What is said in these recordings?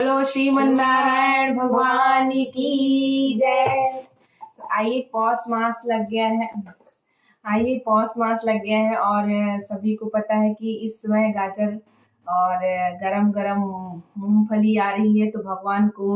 बोलो श्रीमन नारायण भगवान की जय। आइए पौष मास लग गया है। और सभी को पता है कि इस समय गाजर और गरम गरम मूंगफली आ रही है, तो भगवान को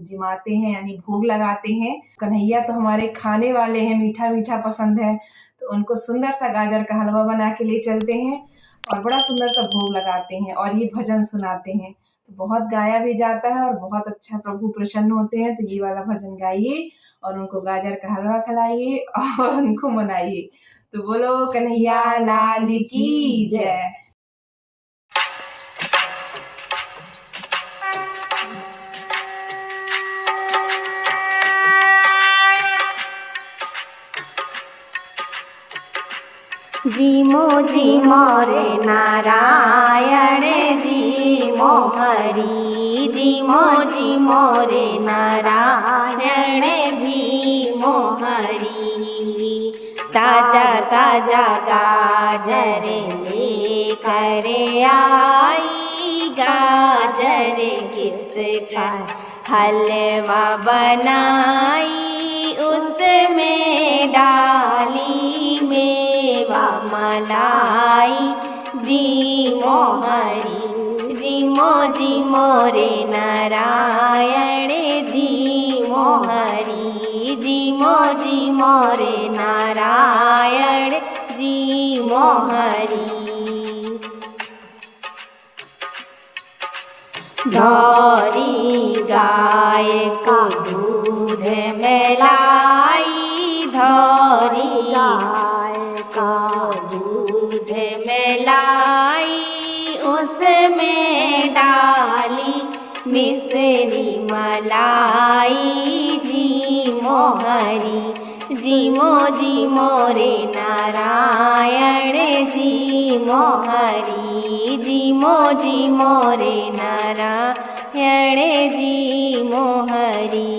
जिमाते हैं यानी भोग लगाते हैं। कन्हैया तो हमारे खाने वाले हैं, मीठा मीठा पसंद है, तो उनको सुंदर सा गाजर का हलवा बना के ले चलते हैं और बड़ा सुंदर सा भोग लगाते हैं और ये भजन सुनाते हैं। तो बहुत गाया भी जाता है और बहुत अच्छा प्रभु प्रसन्न होते हैं। तो ये वाला भजन गाइए और उनको गाजर का हलवा खिलाइए और उनको मनाइए। तो बोलो कन्हैया लाल की जय। जीमो जीमो रे नारायण जीमो हरि, जीमो जीमो रे नारायण जीमो हरि। ताजा ताजा गाजर लेकर आई, गाजर किसका हलवा बनाई, उसमें डाली मेवा मलाई। जीमो हरि, जीमो जीमो रे नारायण जीमो हरि, जीमो जीमो रे नारायण जीमो हरि। धौरी गाय को दूध मिलाई, धौरी गाय को दूध मिलाई, उसमें डाली मिश्री मलाई। जीमो हरि, जीमो जीमो रे नारायण जीमो हरि, जीमो जीमो रे नारायण जीमो हरि।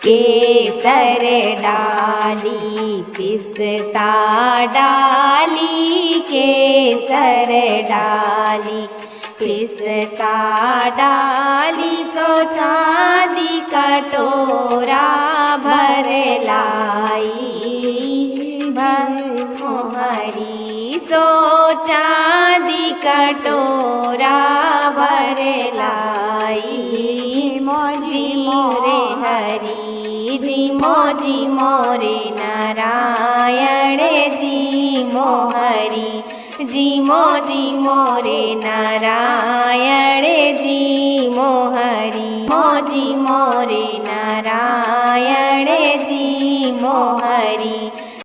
केसर डाली पिस्ता डाली, केसर डाली पिस्ता डाली, तो चांदी कटोरा भर लाई। भगो हरि सो चांदी कटोरा भर लाई। जीमो रे हरि, जीमो जीमो रे नारायण जीमो हरि, जीमो जीमो रे नारायण जीमो हरि, मो जीमो रे नारायण जीमो हरि।